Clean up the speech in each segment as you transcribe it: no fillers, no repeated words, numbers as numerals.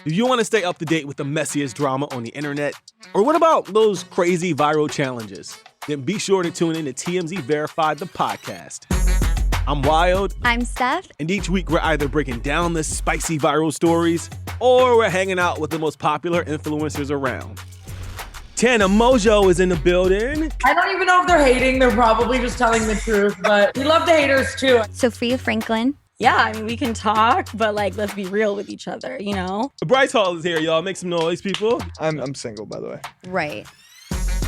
Do you want to stay up to date with the messiest drama on the internet? Or what about those crazy viral challenges? Then be sure to tune in to TMZ Verified, the podcast. I'm Wild. I'm Steph. And each week we're either breaking down the spicy viral stories or we're hanging out with the most popular influencers around. Tana Mojo is in the building. I don't even know if they're hating. They're probably just telling the truth, but we love the haters too. Sophia Franklin. Yeah, I mean, we can talk, but let's be real with each other, you know? Bryce Hall is here, y'all. Make some noise, people. I'm single, by the way. Right.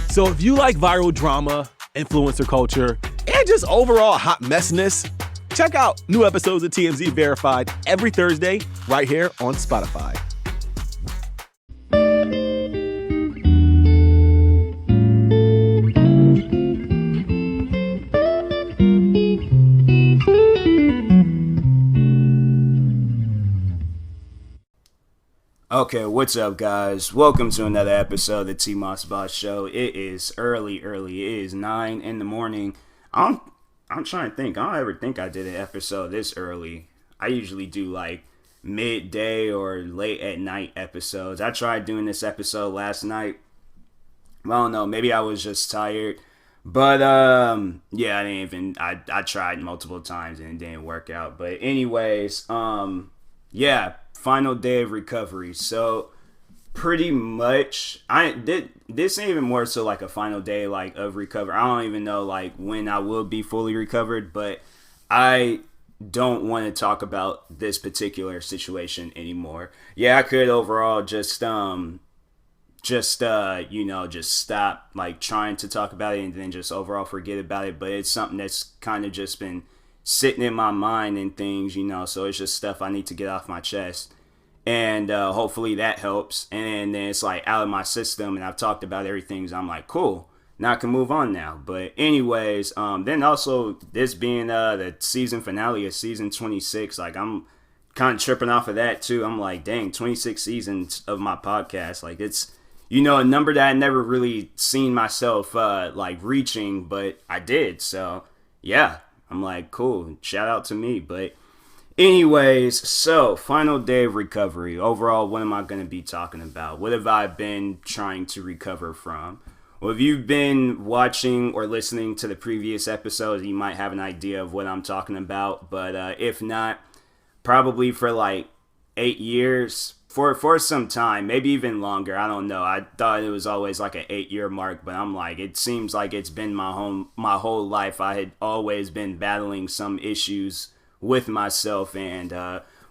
So if you like viral drama, influencer culture, and just overall hot messiness, check out new episodes of TMZ Verified every Thursday right here on Spotify. Okay, what's up, guys? Welcome to another episode of the TMossBoss show. It is early. It is 9 in the morning. I'm trying to think. I don't ever think I did an episode this early. I usually do like midday or late at night episodes. I tried doing this episode last night. I don't know. Maybe I was just tired. But yeah, I tried multiple times and it didn't work out. But anyways, yeah. Final day of recovery. So pretty much this ain't even more so like a final day like of recovery. I don't even know like when I will be fully recovered, but I don't want to talk about this particular situation anymore. Yeah, I could overall just stop like trying to talk about it and then just overall forget about it, but it's something that's kind of just been sitting in my mind and things, so it's just stuff I need to get off my chest, and hopefully that helps, and then it's like out of my system and I've talked about everything, so I'm like, cool, now I can move on now. But anyways, then also this being the season finale of season 26, like I'm kind of tripping off of that too. I'm like, dang, 26 seasons of my podcast, like it's a number that I never really seen myself like reaching, but I did. So yeah, I'm like, cool, shout out to me. But anyways, so final day of recovery. Overall, what am I going to be talking about? What have I been trying to recover from? Well, if you've been watching or listening to the previous episodes, you might have an idea of what I'm talking about. But if not, probably for like 8 years, for some time, maybe even longer. I don't know. I thought it was always like an 8-year mark, but I'm like, it seems like it's been my whole life. I had always been battling some issues with myself, and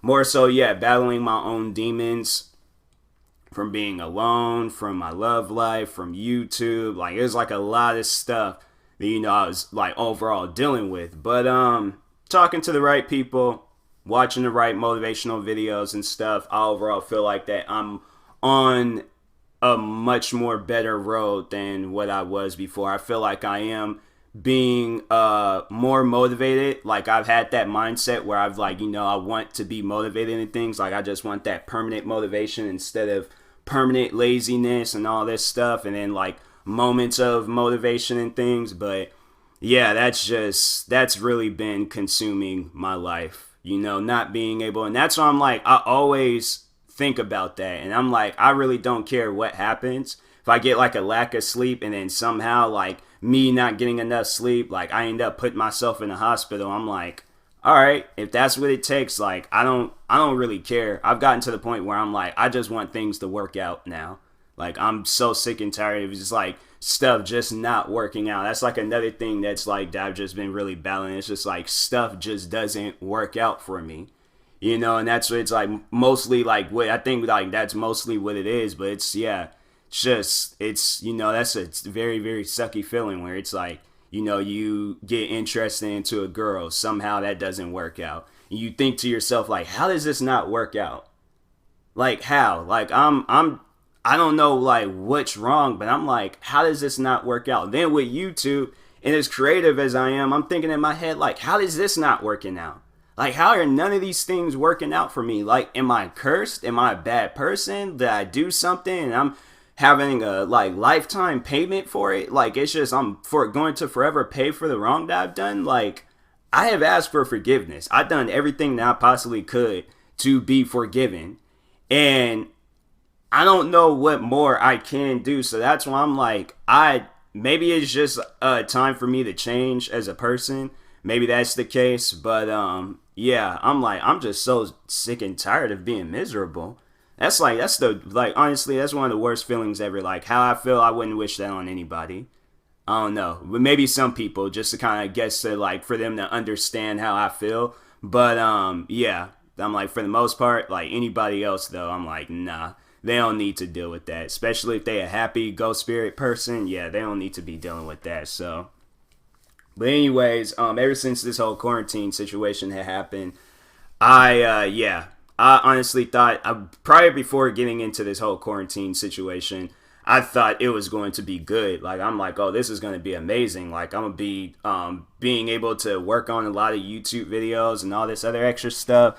more so, yeah, battling my own demons from being alone, from my love life, from YouTube. Like, there's like a lot of stuff that, I was like overall dealing with. But talking to the right people, watching the right motivational videos and stuff, I overall feel like that I'm on a much more better road than what I was before. I feel like I am being more motivated. Like, I've had that mindset where I've like, I want to be motivated in things. Like, I just want that permanent motivation instead of permanent laziness and all this stuff, and then like moments of motivation and things. But yeah, that's really been consuming my life. Not being able, and that's why I'm like, I always think about that, and I'm like, I really don't care what happens. If I get like a lack of sleep and then somehow like me not getting enough sleep, like I end up putting myself in the hospital, I'm like, all right, if that's what it takes, like I don't really care. I've gotten to the point where I'm like, I just want things to work out now. Like, I'm so sick and tired of just like stuff just not working out. That's like another thing that's like that I've just been really battling. It's just like stuff just doesn't work out for me, and that's what it's like mostly like what I think like that's mostly what it is. But it's that's a very, very sucky feeling where it's like, you get interested into a girl, somehow that doesn't work out. And you think to yourself like, how does this not work out? Like, how? Like, I don't know like what's wrong, but I'm like, how does this not work out? Then with YouTube, and as creative as I am, I'm thinking in my head like, how is this not working out? Like, how are none of these things working out for me? Like, am I cursed? Am I a bad person? Did I do something and I'm having a like lifetime payment for it? Like, it's just I'm going to forever pay for the wrong that I've done. Like, I have asked for forgiveness. I've done everything that I possibly could to be forgiven. And I don't know what more I can do. So that's why I'm like, maybe it's just time for me to change as a person. Maybe that's the case, but yeah, I'm just so sick and tired of being miserable. Honestly, that's one of the worst feelings ever. Like how I feel, I wouldn't wish that on anybody. I don't know, but maybe some people, just to kind of guess to like for them to understand how I feel. But yeah, I'm like, for the most part, like anybody else though, I'm like, nah, they don't need to deal with that. Especially if they a happy ghost spirit person, yeah, they don't need to be dealing with that. So, but anyways, ever since this whole quarantine situation had happened, I honestly thought, prior before getting into this whole quarantine situation, I thought it was going to be good. Like, I'm like, oh, this is going to be amazing. Like, I'm going to be being able to work on a lot of YouTube videos and all this other extra stuff.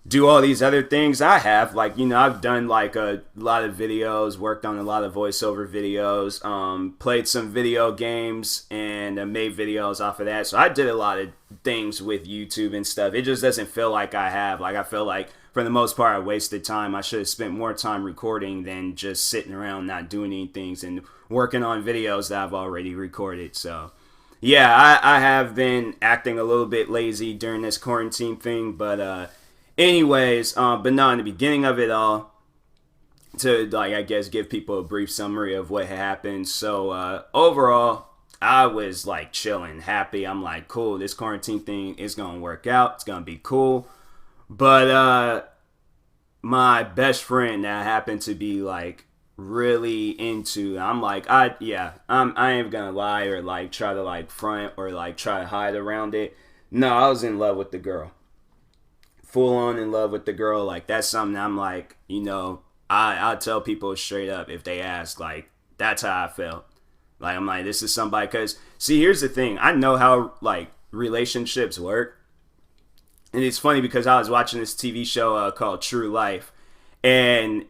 Do all these other things I have. Like, you know, I've done like a lot of videos, worked on a lot of voiceover videos, played some video games and made videos off of that. So I did a lot of things with YouTube and stuff. It just doesn't feel like I have. Like, I feel like for the most part I wasted time. I should have spent more time recording than just sitting around not doing anything and working on videos that I've already recorded. So yeah, I have been acting a little bit lazy during this quarantine thing, but anyways, but no, in the beginning of it all, to like, I guess, give people a brief summary of what happened. So overall, I was like chilling, happy. I'm like, cool, this quarantine thing is gonna work out. It's gonna be cool. But my best friend that I happened to be like really into, I'm like, I ain't gonna lie or like try to like front or like try to hide around it. No, I was in love with the girl. Full on in love with the girl. Like, that's something I'm like, you know, I'll tell people straight up if they ask, like, that's how I felt. Like, I'm like, this is somebody, because see, here's the thing, I know how like relationships work, and it's funny because I was watching this TV show called True Life, and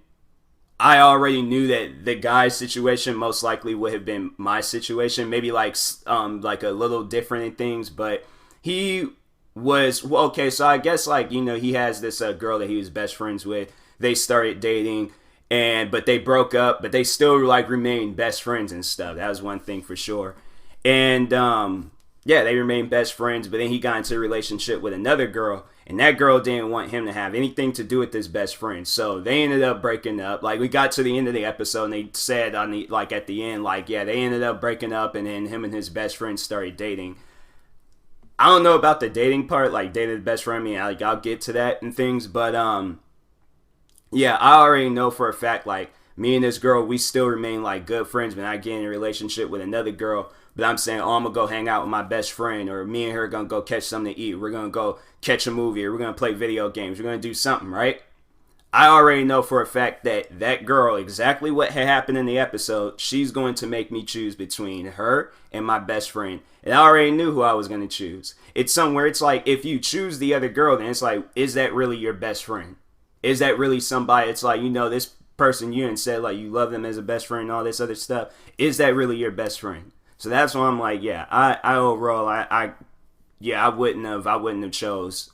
I already knew that the guy's situation most likely would have been my situation, maybe like a little different in things, but he was, well, okay, so I guess, like, you know, he has this girl that he was best friends with. They started dating, but they broke up, but they still like remained best friends and stuff. That was one thing for sure. And yeah, they remained best friends, but then he got into a relationship with another girl, and that girl didn't want him to have anything to do with his best friend. So they ended up breaking up. Like, we got to the end of the episode, and they said on the, like, at the end, like, yeah, they ended up breaking up, and then him and his best friend started dating. I don't know about the dating part, like dating the best friend. I mean, like, I'll get to that and things, but yeah, I already know for a fact, like, me and this girl, we still remain like good friends, but I get in a relationship with another girl. But I'm saying, oh, I'm gonna go hang out with my best friend, or me and her are gonna go catch something to eat. We're gonna go catch a movie, or we're gonna play video games. We're gonna do something, right? I already know for a fact that that girl, exactly what had happened in the episode, she's going to make me choose between her and my best friend. And I already knew who I was going to choose. It's somewhere, it's like, if you choose the other girl, then it's like, is that really your best friend? Is that really somebody? It's like, you know, this person you and said like you love them as a best friend and all this other stuff. Is that really your best friend? So that's why I'm like, yeah, I overall, I wouldn't have chose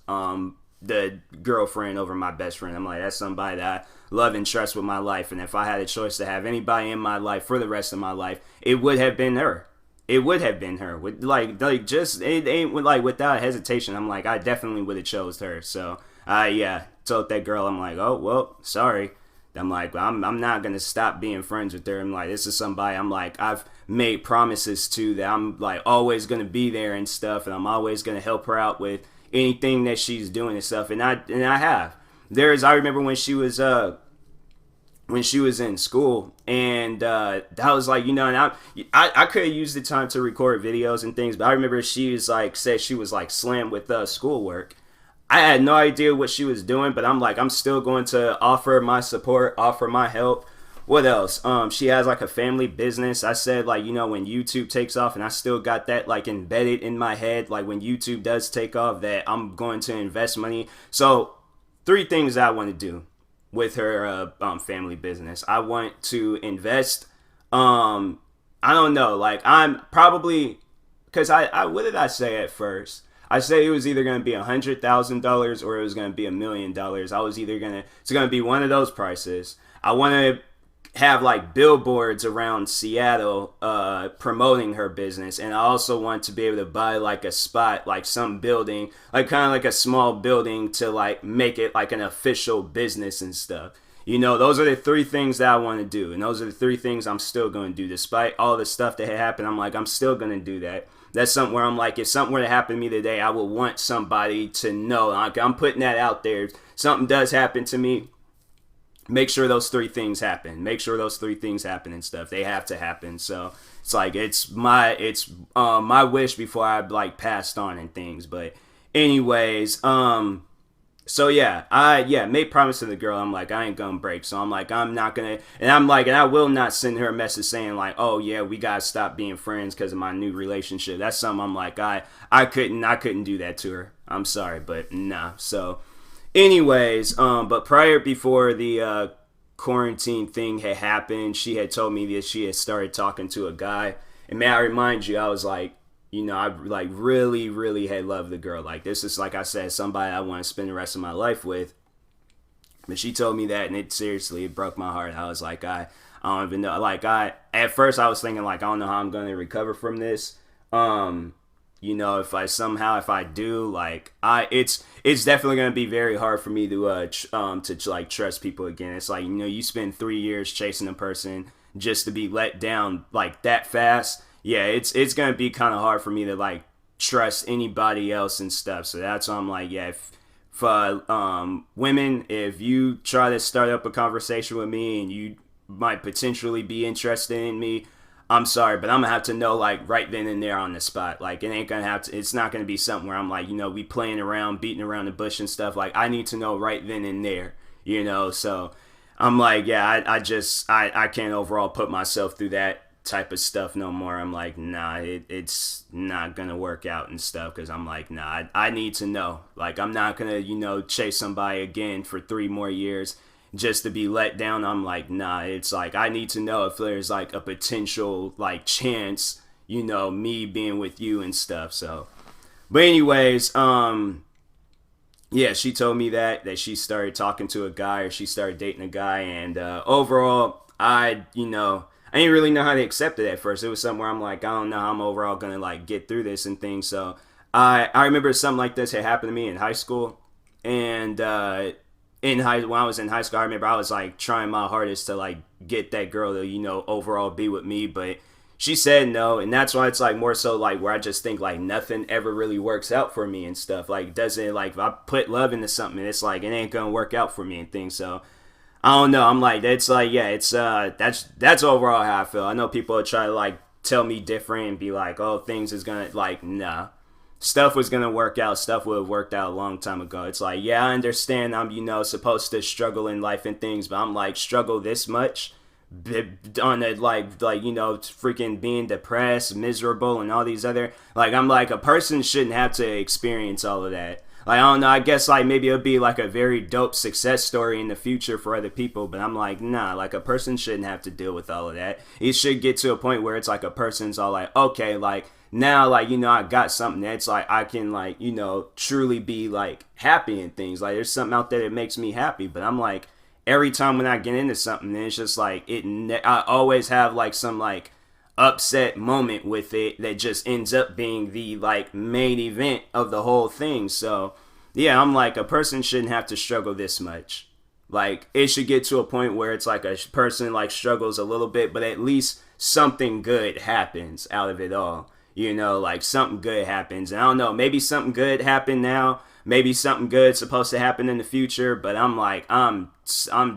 the girlfriend over my best friend. I'm like, that's somebody that I love and trust with my life. And if I had a choice to have anybody in my life for the rest of my life, it would have been her. It would have been her. With like just, it ain't like without hesitation. I'm like, I definitely would have chose her. So I told that girl, I'm like, oh well, sorry. I'm like, I'm not gonna stop being friends with her. I'm like, this is somebody I'm like, I've made promises to, that I'm like always gonna be there and stuff, and I'm always gonna help her out with anything that she's doing and stuff. And I have. I remember when she was in school, and that was like, you know, and I could have used the time to record videos and things, but I remember she was like, said she was like slammed with schoolwork. I had no idea what she was doing, but I'm like, I'm still going to offer my support, offer my help. What else? She has like a family business. I said, like, you know, when YouTube takes off, and I still got that like embedded in my head, like when YouTube does take off, that I'm going to invest money. So 3 things I want to do with her family business. I want to invest. I don't know, like, I'm probably, because I what did I say at first? I said it was either going to be $100,000 or it was going to be $1 million. I was either it's going to be one of those prices. I want to have like billboards around Seattle promoting her business, and I also want to be able to buy like a spot, like some building, like kind of like a small building to like make it like an official business and stuff. You know, those are the three things that I want to do, and those are the three things I'm still going to do despite all the stuff that had happened. I'm like, I'm still going to do that. That's something where I'm like, if something were to happen to me today, I would want somebody to know. Like, I'm putting that out there. If something does happen to me, make sure those three things happen. Make sure those three things happen and stuff. They have to happen. So it's like it's my wish before I like passed on and things. But anyways, so yeah, I made promise to the girl. I'm like, I ain't gonna break. So I'm like, I'm not gonna, and I will not send her a message saying like, oh yeah, we gotta stop being friends because of my new relationship. That's something I'm like, I couldn't do that to her. I'm sorry, but nah. So anyways, but before the quarantine thing had happened, she had told me that she had started talking to a guy. And may I remind you, I was like, you know, I like really, really had loved the girl. Like, this is, like I said, somebody I want to spend the rest of my life with. But she told me that, and it broke my heart. I was like, I don't even know. Like, at first I was thinking like, I don't know how I'm going to recover from this. You know, if I do, like, it's definitely going to be very hard for me to like trust people again. It's like, you know, you spend 3 years chasing a person just to be let down like that fast. Yeah, it's going to be kind of hard for me to like trust anybody else and stuff. So that's why I'm like, yeah, if women, if you try to start up a conversation with me and you might potentially be interested in me, I'm sorry, but I'm gonna have to know like right then and there on the spot. Like, it's not gonna be something where I'm like, you know, we playing around, beating around the bush and stuff. Like, I need to know right then and there, you know. So I'm like, yeah, I can't overall put myself through that type of stuff no more. I'm like, nah, it's not gonna work out and stuff, because I'm like, nah, I need to know. Like, I'm not gonna, you know, chase somebody again for 3 more years just to be let down. I'm like, nah, it's like, I need to know if there's like a potential like chance, you know, me being with you and stuff. So, but anyways, yeah, she told me that she started talking to a guy, or she started dating a guy, and overall, I didn't really know how to accept it at first. It was something where I'm like, I don't know how I'm overall gonna like get through this and things. So I remember something like this had happened to me in high school, and when I was in high school, I remember I was like trying my hardest to like get that girl to, you know, overall be with me, but she said no. And that's why it's like more so like where I just think like nothing ever really works out for me and stuff. Like, doesn't, like, if I put love into something, it's like it ain't gonna work out for me and things. So I don't know. I'm like, it's like, yeah, it's that's overall how I feel. I know people try to like tell me different and be like, oh, things is gonna, like, nah. Stuff was gonna work out. Stuff would have worked out a long time ago. It's like, yeah, I understand I'm, you know, supposed to struggle in life and things, but I'm like, struggle this much on it, like, you know, freaking being depressed, miserable, and all these other, like, I'm like, a person shouldn't have to experience all of that. Like, I don't know, I guess like maybe it'll be like a very dope success story in the future for other people, but I'm like, nah, like, a person shouldn't have to deal with all of that. It should get to a point where it's like a person's all like, okay, like, now, like, you know, I got something that's like, I can, like, you know, truly be like happy and things. Like, there's something out there that makes me happy, but I'm like, every time when I get into something, it's just like, I always have like some like upset moment with it that just ends up being the like main event of the whole thing. So yeah, I'm like, a person shouldn't have to struggle this much. Like, it should get to a point where it's like a person like struggles a little bit, but at least something good happens out of it all. You know, like, something good happens. And I don't know, maybe something good happened now. Maybe something good's supposed to happen in the future. But I'm like, I'm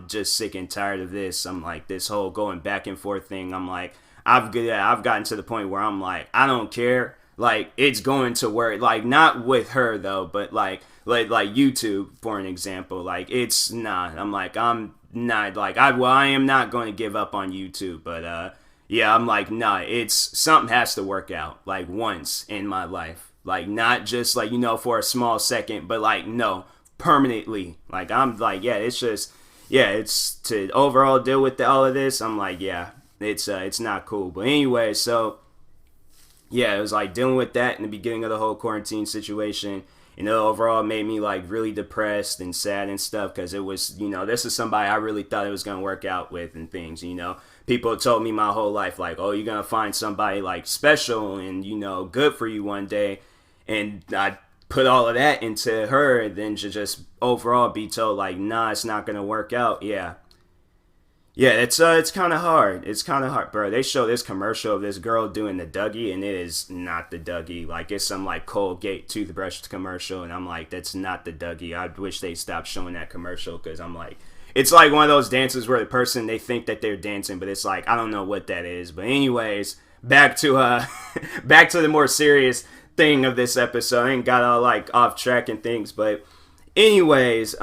just sick and tired of this. I'm like, this whole going back and forth thing. I'm like, I've gotten to the point where I'm like, I don't care. Like, it's going to work. Like, not with her, though, but like YouTube, for an example. Like, it's not. I'm like, I'm not, like, I am not going to give up on YouTube. But, yeah, I'm like, nah, it's, something has to work out, like, once in my life. Like, not just, like, you know, for a small second, but, like, no, permanently. Like, I'm like, yeah, it's just, yeah, it's to overall deal with all of this. I'm like, yeah, it's not cool. But anyway, so yeah, it was like dealing with that in the beginning of the whole quarantine situation. Overall made me like really depressed and sad and stuff because it was, this is somebody I really thought it was going to work out with and things, People told me my whole life, like, oh, you're going to find somebody like special and, good for you one day. And I put all of that into her and then to just overall be told like, nah, it's not going to work out. Yeah, it's kind of hard. It's kind of hard, bro. They show this commercial of this girl doing the Dougie, and it is not the Dougie. Like, it's some, like, Colgate toothbrush commercial, and I'm like, that's not the Dougie. I wish they stopped showing that commercial, because I'm like, it's like one of those dances where the person, they think that they're dancing, but it's like, I don't know what that is. But anyways, back to back to the more serious thing of this episode. I ain't got all, like, off track and things, but anyways,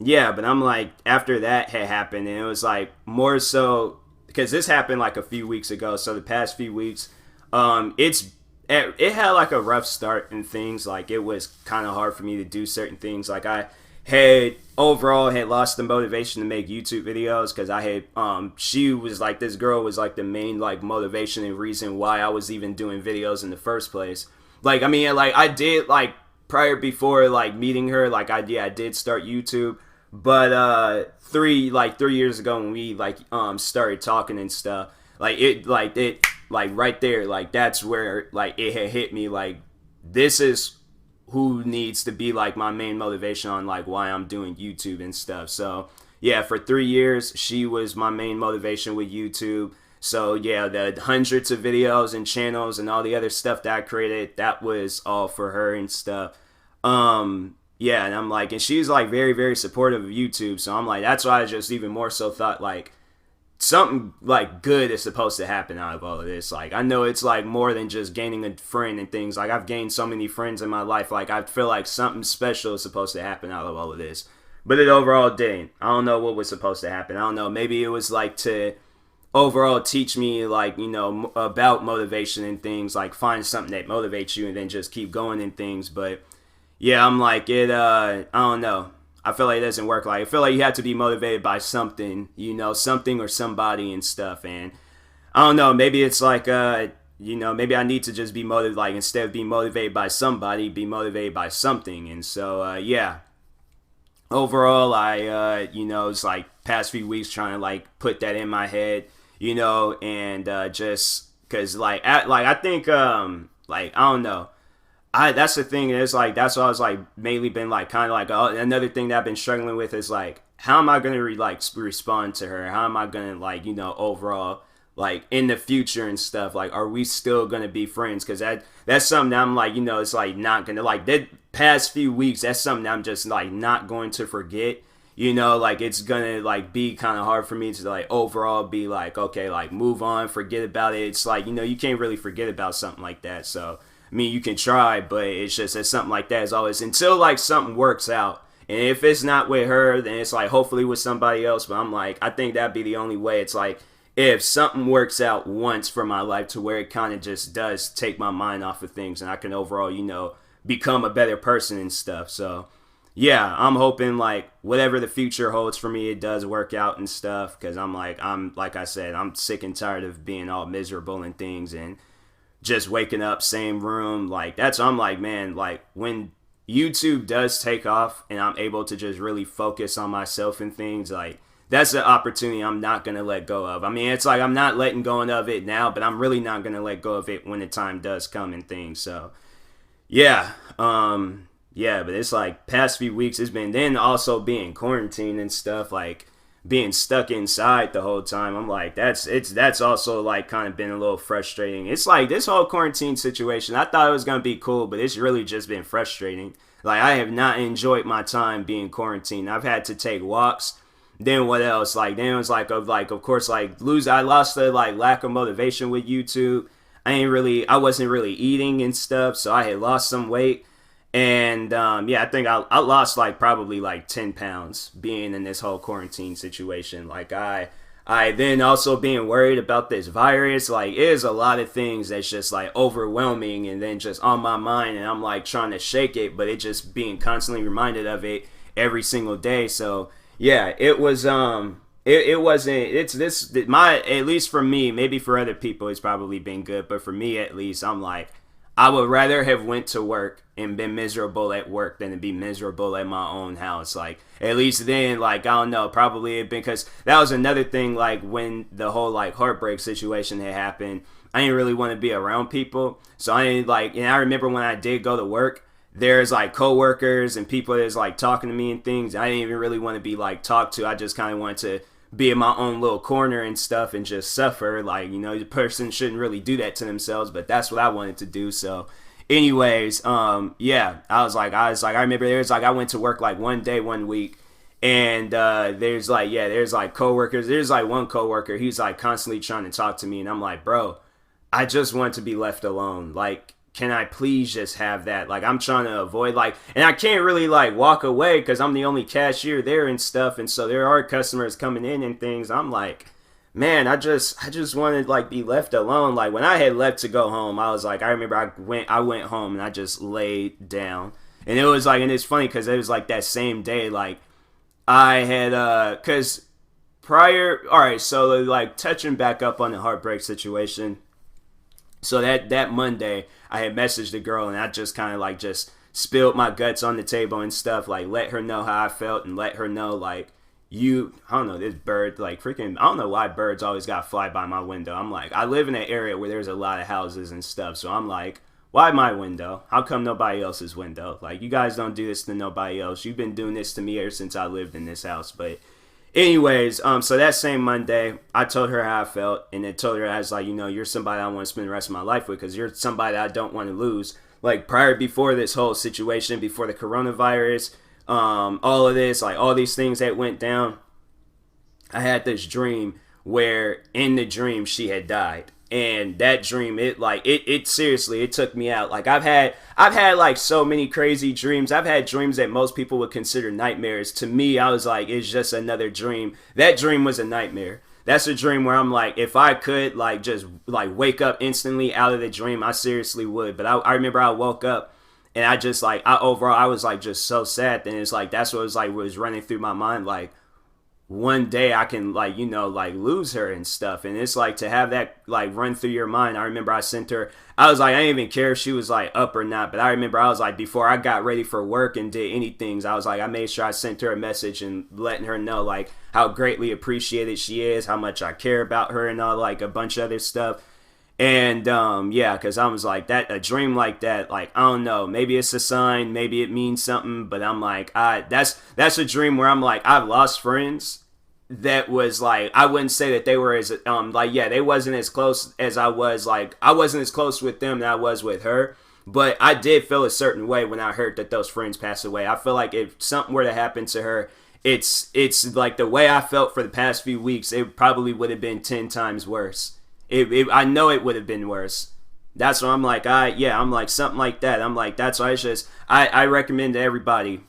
yeah, but I'm like, after that had happened, and it was like more so because this happened like a few weeks ago. So the past few weeks, it had like a rough start and things. Like it was kind of hard for me to do certain things. Like I had overall had lost the motivation to make YouTube videos because I had she was like, this girl was like the main like motivation and reason why I was even doing videos in the first place. Like I mean, like I did like prior before like meeting her, like I did start YouTube. But 3 years ago when we like started talking and stuff, it right there, like that's where like it had hit me, like this is who needs to be like my main motivation on like why I'm doing YouTube and stuff. So yeah, for 3 years she was my main motivation with YouTube. So yeah, the hundreds of videos and channels and all the other stuff that I created, that was all for her and stuff. Yeah, and I'm like, and she's like very, very supportive of YouTube. So I'm like, that's why I just even more so thought like something like good is supposed to happen out of all of this. Like, I know it's like more than just gaining a friend and things. Like, I've gained so many friends in my life. Like, I feel like something special is supposed to happen out of all of this. But it overall didn't. I don't know what was supposed to happen. I don't know. Maybe it was like to overall teach me like, about motivation and things. Like, find something that motivates you and then just keep going and things. But yeah, I'm like, I don't know. I feel like it doesn't work. Like, I feel like you have to be motivated by something, something or somebody and stuff. And I don't know, maybe it's like, maybe I need to just be motivated, like, instead of being motivated by somebody, be motivated by something. And so, yeah, overall, I, it's like past few weeks trying to like put that in my head, and just cause I think, I don't know. That's the thing is like, that's what I was like mainly been like kind of like another thing that I've been struggling with is like, how am I going to respond to her? How am I going to like, overall like in the future and stuff, like, are we still going to be friends? Cause that's something that I'm like, it's like not going to like that past few weeks. That's something that I'm just like not going to forget, like it's going to like be kind of hard for me to like overall be like, okay, like move on, forget about it. It's like, you can't really forget about something like that. So, I mean, you can try, but it's just that something like that is always until like something works out. And if it's not with her, then it's like hopefully with somebody else. But I'm like, I think that'd be the only way. It's like if something works out once for my life to where it kind of just does take my mind off of things and I can overall, become a better person and stuff. So yeah, I'm hoping like whatever the future holds for me, it does work out and stuff. Cause I'm like I said, I'm sick and tired of being all miserable and things and just waking up, same room, like that's, I'm like, man, like when YouTube does take off and I'm able to just really focus on myself and things, like that's an opportunity I'm not going to let go of. I mean, it's like I'm not letting go of it now, but I'm really not going to let go of it when the time does come and things. So yeah, but it's like past few weeks it's been, then also being quarantined and stuff, like being stuck inside the whole time. I'm like, that's also like kind of been a little frustrating. It's like this whole quarantine situation, I thought it was going to be cool, but it's really just been frustrating. Like I have not enjoyed my time being quarantined. I've had to take walks. Then what else? Like then it was like of course like I lost the like lack of motivation with YouTube. I wasn't really eating and stuff, so I had lost some weight. And I think I lost like probably like 10 pounds being in this whole quarantine situation. Like I then also being worried about this virus, like it is a lot of things that's just like overwhelming and then just on my mind, and I'm like trying to shake it, but it just being constantly reminded of it every single day. So yeah, it was it wasn't. It's this my at least for me. Maybe for other people, it's probably been good, but for me at least, I'm like, I would rather have went to work and been miserable at work than to be miserable at my own house. Like, at least then, like, I don't know, probably it because that was another thing, like, when the whole, like, heartbreak situation had happened, I didn't really want to be around people. So I didn't, like, and I remember when I did go to work, there's, like, coworkers and people that's, like, talking to me and things. I didn't even really want to be, like, talked to. I just kind of wanted to be in my own little corner and stuff and just suffer. Like, you know, the person shouldn't really do that to themselves, but that's what I wanted to do. So anyways, yeah, I remember I went to work like one day, 1 week, and there's like coworkers. There's like one coworker, he's like constantly trying to talk to me, and I'm like, bro, I just want to be left alone. Like, can I please just have that? Like, I'm trying to avoid, like, and I can't really, like, walk away because I'm the only cashier there and stuff, and so there are customers coming in and things. I'm like, man, I just wanted to, like, be left alone. Like, when I had left to go home, I was like, I remember I went home and I just laid down. And it was, like, and it's funny because it was, like, that same day, like, I had, because prior, all right, so, like, touching back up on the heartbreak situation, so that Monday, I had messaged the girl, and I just kind of, like, just spilled my guts on the table and stuff, like, let her know how I felt and let her know, like, I don't know, this bird, like, freaking, I don't know why birds always got to fly by my window. I'm like, I live in an area where there's a lot of houses and stuff, so I'm like, why my window? How come nobody else's window? Like, you guys don't do this to nobody else. You've been doing this to me ever since I lived in this house, but anyways, so that same Monday, I told her how I felt, and then told her, I was like, you know, you're somebody I want to spend the rest of my life with, because you're somebody I don't want to lose. Like, before this whole situation, before the coronavirus, all of this, like, all these things that went down, I had this dream where, in the dream, she had died. And that dream, it seriously, it took me out. Like, I've had like so many crazy dreams. I've had dreams that most people would consider nightmares. To me, I was like, it's just another dream. That dream was a nightmare. That's a dream where I'm like, if I could, like, just, like, wake up instantly out of the dream, I seriously would. But I remember I woke up, and I just, like, I was, like, just so sad. And it's like, that's what was, like, was running through my mind, like, one day I can, like, you know, like, lose her and stuff. And it's like, to have that, like, run through your mind. I remember I sent her, I was like, I didn't even care if she was, like, up or not, but I remember I was like, before I got ready for work and did anything, I was like, I made sure I sent her a message and letting her know, like, how greatly appreciated she is, how much I care about her, and all, like, a bunch of other stuff. And yeah, because I was like, that a dream like that, like, I don't know, maybe it's a sign, maybe it means something, but I'm like, that's a dream where I'm like, I've lost friends that was, like, I wouldn't say that they were as like, yeah, they wasn't as close as I was. Like, I wasn't as close with them that I was with her, but I did feel a certain way when I heard that those friends passed away. I feel like if something were to happen to her, it's like the way I felt for the past few weeks, it probably would have been 10 times worse. I know it would have been worse. That's why I'm like, I'm like, something like that. I'm like, that's why it's just, I recommend to everybody,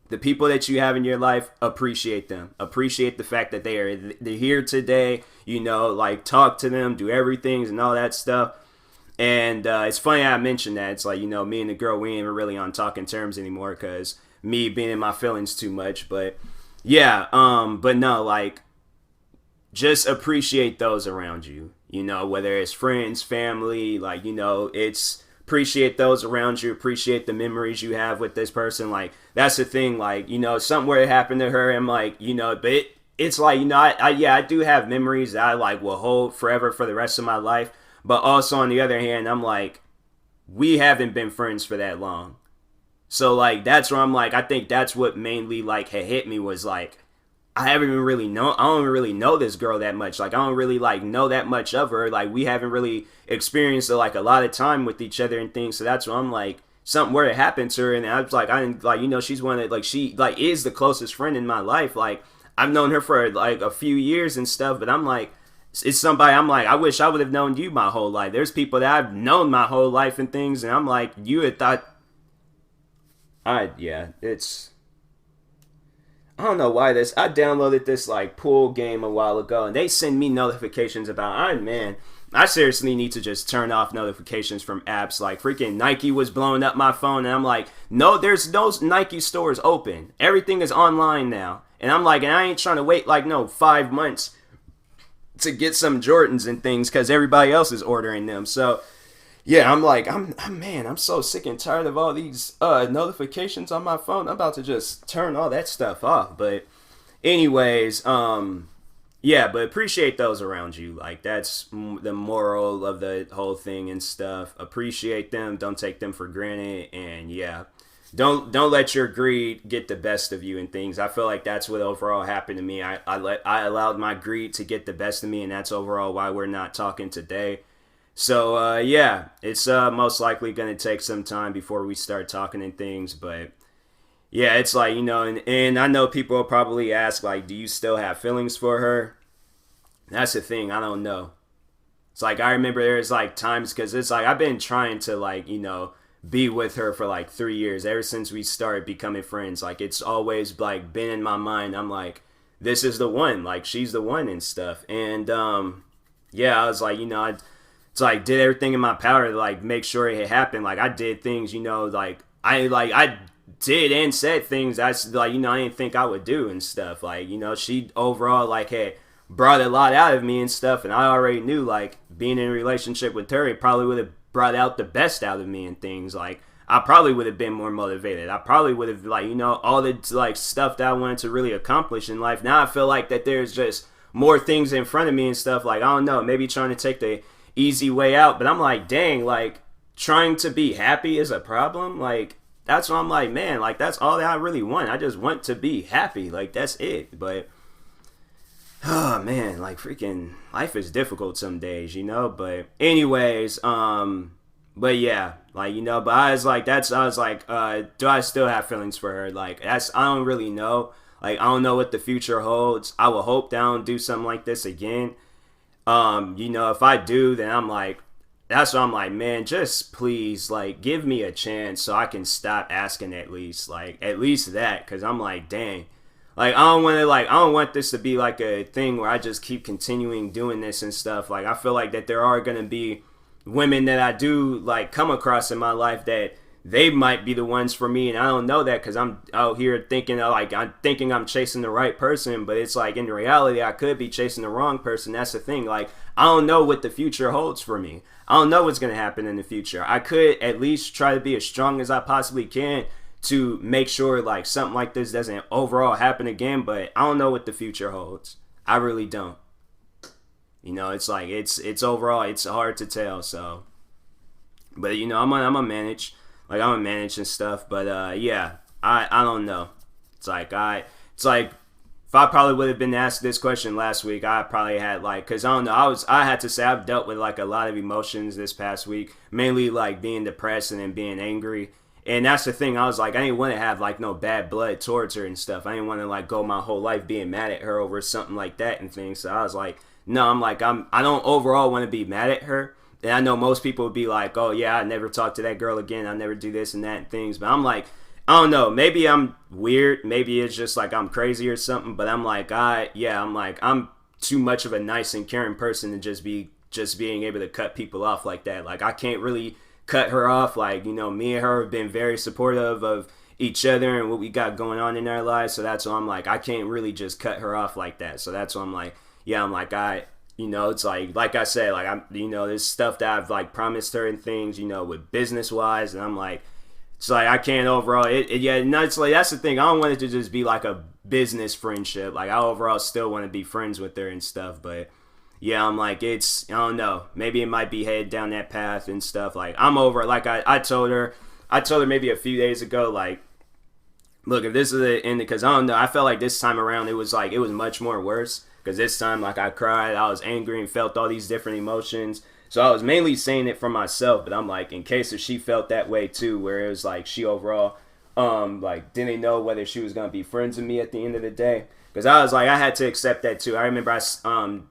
the people that you have in your life, appreciate them. Appreciate the fact that they're here today, you know, like, talk to them, do everything and all that stuff. And it's funny I mentioned that. It's like, you know, me and the girl, we ain't even really on talking terms anymore because me being in my feelings too much. But yeah, but no, like, just appreciate those around you, you know, whether it's friends, family, like, you know, it's appreciate those around you, appreciate the memories you have with this person. Like, that's the thing, like, you know, something where it happened to her, and, like, you know, but it's like, you know, I do have memories that I, like, will hold forever for the rest of my life. But also, on the other hand, I'm like, we haven't been friends for that long. So, like, that's where I'm like, I think that's what mainly, like, had hit me, was like, I don't really know this girl that much. Like, I don't really, like, know that much of her. Like, we haven't really experienced, like, a lot of time with each other and things. So that's where I'm like, something were to happen to her, and I was like, I didn't, like, you know, she's one that, like, she, like, is the closest friend in my life. Like, I've known her for, like, a few years and stuff, but I'm like, it's somebody, I'm like, I wish I would have known you my whole life. There's people that I've known my whole life and things, and I'm like, you had thought, it's, I don't know why this, I downloaded this, like, pool game a while ago, and they send me notifications about, man, I seriously need to just turn off notifications from apps. Like, freaking Nike was blowing up my phone, and I'm like, no, there's no Nike stores open. Everything is online now. And I'm like, and I ain't trying to wait like no 5 months to get some Jordans and things because everybody else is ordering them. So yeah, I'm like, I'm so sick and tired of all these notifications on my phone. I'm about to just turn all that stuff off. But anyways, yeah, but appreciate those around you. Like, that's the moral of the whole thing and stuff. Appreciate them. Don't take them for granted. And yeah, don't let your greed get the best of you and things. I feel like that's what overall happened to me. I allowed my greed to get the best of me, and that's overall why we're not talking today. So yeah, it's most likely going to take some time before we start talking and things, but yeah, it's like, you know, and I know people will probably ask, like, do you still have feelings for her? That's the thing, I don't know. It's like, I remember there's like times, because it's like, I've been trying to, like, you know, be with her for like 3 years, ever since we started becoming friends. Like, it's always like been in my mind. I'm like, this is the one, like, she's the one and stuff. And yeah, I was like, you know, it's like, did everything in my power to like make sure it happened. Like, I did things, you know, like I did and said things that's like, you know, I didn't think I would do and stuff. Like, you know, she overall like had brought a lot out of me and stuff, and I already knew like being in a relationship with her, it probably would have brought out the best out of me and things. Like, I probably would have been more motivated. I probably would have, like, you know, all the like stuff that I wanted to really accomplish in life. Now I feel like that there's just more things in front of me and stuff. Like, I don't know, maybe trying to take the easy way out, but I'm like, dang, like, trying to be happy is a problem. Like, that's what I'm like, man, like, that's all that I really want. I just want to be happy. Like, that's it. But oh man, like, freaking life is difficult some days, you know. But anyways, but yeah, like, you know, but I was like, do I still have feelings for her? Like, I don't really know. Like, I don't know what the future holds. I will hope that I don't do something like this again. You know, if I do, then I'm like, that's what I'm like, man, just please, like, give me a chance so I can stop asking at least that, because I'm like, dang, like, I don't want this to be like a thing where I just keep continuing doing this and stuff. Like, I feel like that there are going to be women that I do, like, come across in my life that they might be the ones for me, and I don't know that because I'm out here thinking, like, I'm thinking I'm chasing the right person, but it's like, in reality, I could be chasing the wrong person. That's the thing. Like, I don't know what the future holds for me. I don't know what's going to happen in the future. I could at least try to be as strong as I possibly can to make sure, like, something like this doesn't overall happen again, but I don't know what the future holds. I really don't. You know, it's like, it's overall, it's hard to tell, so. But, you know, I'm gonna manage. Like, I'm gonna manage and stuff, but yeah, I don't know. It's like, if I probably would have been asked this question last week, I probably had, like, because I don't know, I had to say I've dealt with, like, a lot of emotions this past week, mainly, like, being depressed and then being angry. And that's the thing, I was like, I didn't want to have, like, no bad blood towards her and stuff. I didn't want to, like, go my whole life being mad at her over something like that and things. So I was like, no, I don't overall want to be mad at her. And I know most people would be like, oh yeah, I never talk to that girl again, I never do this and that and things. But I'm like, I don't know, maybe I'm weird, maybe it's just like I'm crazy or something, but I'm like, I'm too much of a nice and caring person to just being able to cut people off like that. Like, I can't really cut her off. Like, you know, me and her have been very supportive of each other and what we got going on in our lives, so that's why I'm like, I can't really just cut her off like that. So that's why I'm like, yeah, I'm like, you know, it's like I said, like, I'm, you know, there's stuff that I've, like, promised her and things, you know, with business wise, and I'm like, it's like, I can't overall, yeah, no, it's like, that's the thing, I don't want it to just be like a business friendship. Like, I overall still want to be friends with her and stuff, but yeah, I'm like, I don't know, maybe it might be headed down that path and stuff. Like, I'm over it. Like, I told her maybe a few days ago, like, look, if this is the end, because I don't know, I felt like this time around it was much more worse. Because this time, like, I cried, I was angry and felt all these different emotions. So I was mainly saying it for myself, but I'm like, in case if she felt that way too, where it was like she overall, like, didn't know whether she was going to be friends with me at the end of the day. Because I was like, I had to accept that too. I remember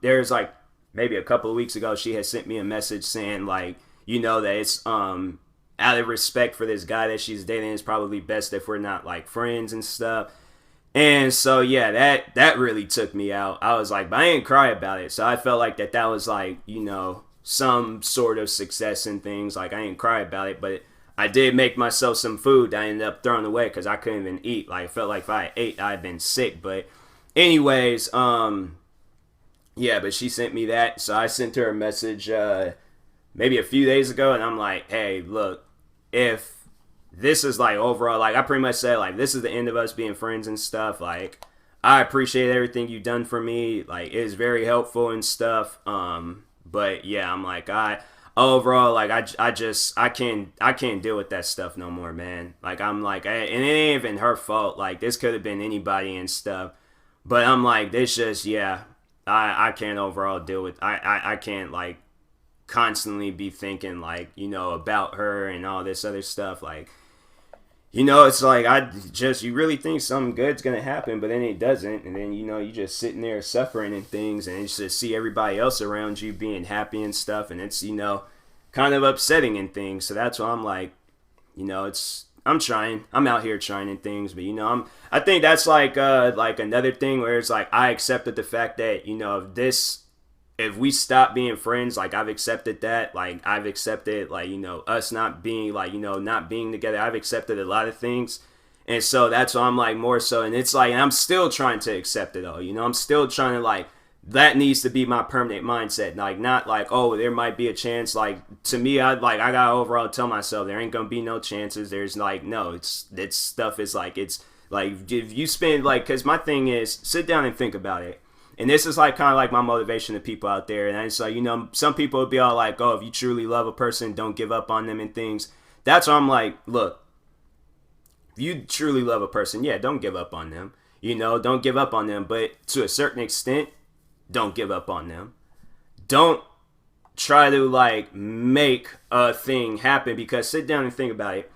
there's like maybe a couple of weeks ago, she had sent me a message saying, like, you know, that it's out of respect for this guy that she's dating, it's probably best if we're not, like, friends and stuff. And so, yeah, that really took me out. I was like, but I didn't cry about it. So I felt like that was, like, you know, some sort of success and things. Like, I didn't cry about it, but I did make myself some food that I ended up throwing away because I couldn't even eat. Like, I felt like if I ate, I'd been sick. But anyways, yeah, but she sent me that. So I sent her a message maybe a few days ago, and I'm like, hey, look, if this is like overall, like I pretty much said, like, this is the end of us being friends and stuff. Like, I appreciate everything you've done for me. Like, it's very helpful and stuff. But yeah, I'm like, overall, like, I can't deal with that stuff no more, man. Like, I'm like, and it ain't even her fault. Like, this could have been anybody and stuff. But I'm like, this just, yeah, I can't overall deal with, I can't, like, constantly be thinking, like, you know, about her and all this other stuff. Like, you know, it's like, you really think something good's gonna happen, but then it doesn't, and then, you know, you just sitting there suffering and things, and it's just see everybody else around you being happy and stuff, and it's, you know, kind of upsetting and things. So that's why I'm like, you know, I'm out here trying and things, but, you know, I think that's like another thing where it's like, I accepted the fact that, you know, if we stop being friends, like, I've accepted that. Like, I've accepted, like, you know, us not being, like, you know, not being together. I've accepted a lot of things. And so that's why I'm, like, more so. And it's, like, and I'm still trying to accept it, all. You know, I'm still trying to, like, that needs to be my permanent mindset. Like, not, like, oh, there might be a chance. Like, to me, I got to overall tell myself there ain't going to be no chances. There's, like, no, it's stuff is, like, it's, like, if you spend, like, because my thing is, sit down and think about it. And this is like kind of like my motivation to people out there. And it's like, you know, some people would be all like, oh, if you truly love a person, don't give up on them and things. That's why I'm like, look, if you truly love a person, yeah, don't give up on them. You know, don't give up on them. But to a certain extent, don't give up on them. Don't try to like make a thing happen, because sit down and think about it.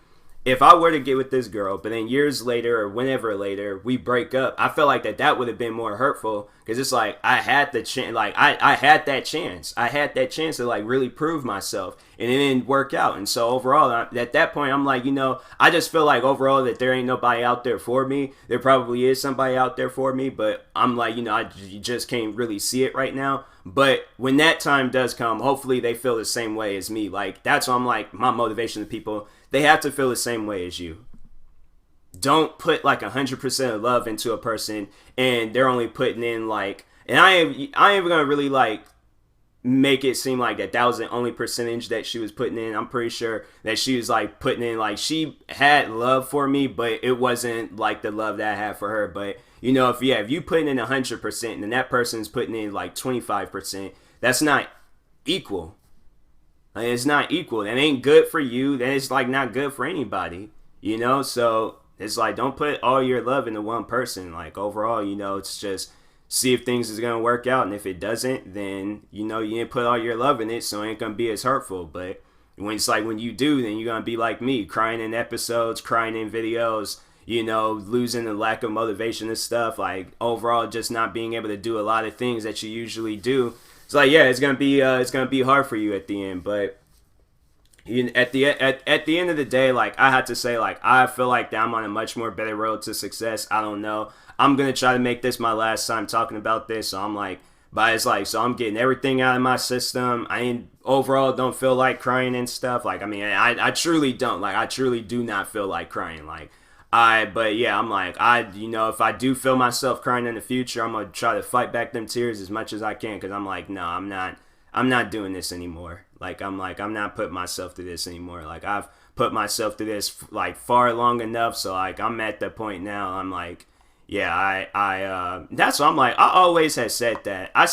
If I were to get with this girl, but then years later or whenever later we break up, I feel like that would have been more hurtful, because it's like I had the chance, like I had that chance. I had that chance to like really prove myself, and it didn't work out. And so overall, at that point, I'm like, you know, I just feel like overall that there ain't nobody out there for me. There probably is somebody out there for me, but I'm like, you know, you just can't really see it right now. But when that time does come, hopefully they feel the same way as me. Like, that's why I'm like, my motivation to people, they have to feel the same way as you. Don't put like 100% of love into a person and they're only putting in like, and I ain't even gonna really like make it seem like that was the only percentage that she was putting in. I'm pretty sure that she was like putting in, like, she had love for me, but it wasn't like the love that I had for her. But you know, if you putting in 100% and then that person's putting in like 25%, that's not equal. Like, it's not equal. That ain't good for you. That is like not good for anybody, you know? So it's like, don't put all your love into one person. Like, overall, you know, it's just see if things is going to work out. And if it doesn't, then, you know, you didn't put all your love in it, so it ain't going to be as hurtful. But when it's like, when you do, then you're going to be like me, crying in episodes, crying in videos, you know, losing the lack of motivation and stuff. Like, overall, just not being able to do a lot of things that you usually do. It's like, yeah, it's gonna be hard for you at the end, but at the end of the day, like, I have to say, like, I feel like that I'm on a much more better road to success. I don't know. I'm gonna try to make this my last time talking about this. So I'm like, but it's like, so I'm getting everything out of my system. Overall don't feel like crying and stuff. Like, I mean, I truly don't. Like, I truly do not feel like crying. Like, but yeah, I'm like, you know, if I do feel myself crying in the future, I'm gonna try to fight back them tears as much as I can, because I'm like, no, I'm not doing this anymore. Like, I'm not putting myself through this anymore. Like, I've put myself through this like far long enough. So like, I'm at the point now. I'm like, yeah, that's what I'm like. I always had said that. I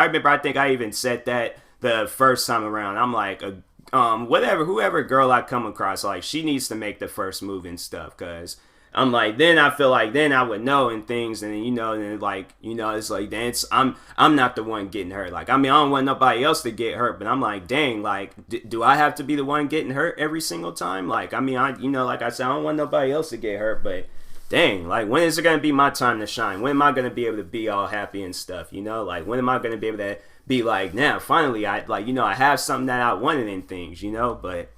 remember, I think I even said that the first time around. I'm like, whoever girl I come across, like, she needs to make the first move and stuff, because I'm like, then I feel like then I would know and things, and you know, and like, you know, it's like, then I'm not the one getting hurt. Like, I mean, I don't want nobody else to get hurt, but I'm like, dang, like, do I have to be the one getting hurt every single time? Like, I mean, you know, like I said, I don't want nobody else to get hurt, but dang, like, when is it gonna be my time to shine? When am I gonna be able to be all happy and stuff? You know, like, when am I gonna be able to be like, now finally I, like, you know, I have something that I wanted in things, you know? But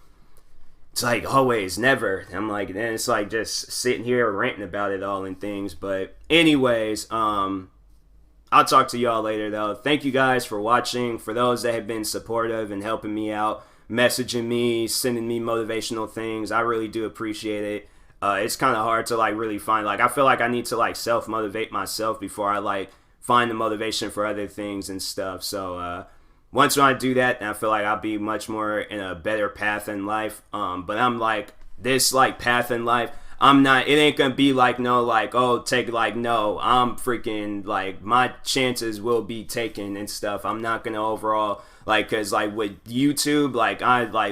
it's like, always, never. I'm like, then it's like just sitting here ranting about it all and things. But anyways, I'll talk to y'all later though. Thank you guys for watching. For those that have been supportive and helping me out messaging me, sending me motivational things. I really do appreciate it. It's kind of hard to like really find, like, I feel like I need to like self-motivate myself before I like find the motivation for other things and stuff. So once when I do that, I feel like I'll be much more in a better path in life. But I'm like, this like path in life, I'm not, it ain't gonna be like, no, like, oh, take, like, no, I'm freaking, like, my chances will be taken and stuff. I'm not gonna overall, like, cause, like, with YouTube, like,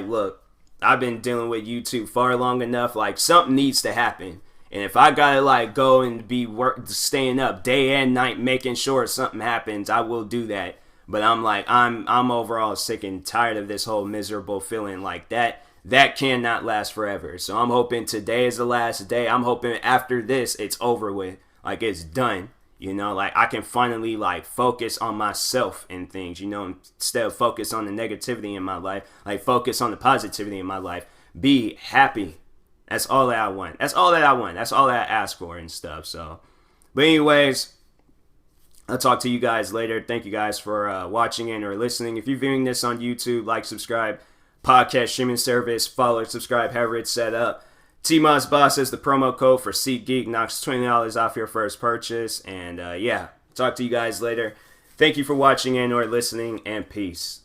look, I've been dealing with YouTube far long enough, like, something needs to happen. And if I gotta, like, go and be staying up day and night, making sure something happens, I will do that. But I'm like, I'm overall sick and tired of this whole miserable feeling like that. That cannot last forever. So I'm hoping today is the last day. I'm hoping after this, it's over with. Like, it's done. You know, like, I can finally, like, focus on myself and things, you know, instead of focus on the negativity in my life. Like, focus on the positivity in my life. Be happy. That's all that I want. That's all that I want. That's all that I ask for and stuff. So, but anyways, I'll talk to you guys later. Thank you guys for watching in or listening. If you're viewing this on YouTube, like, subscribe. Podcast streaming service, follow, subscribe, however it's set up. TMossBoss is the promo code for SeatGeek, knocks $20 off your first purchase. And yeah, talk to you guys later. Thank you for watching and or listening, and peace.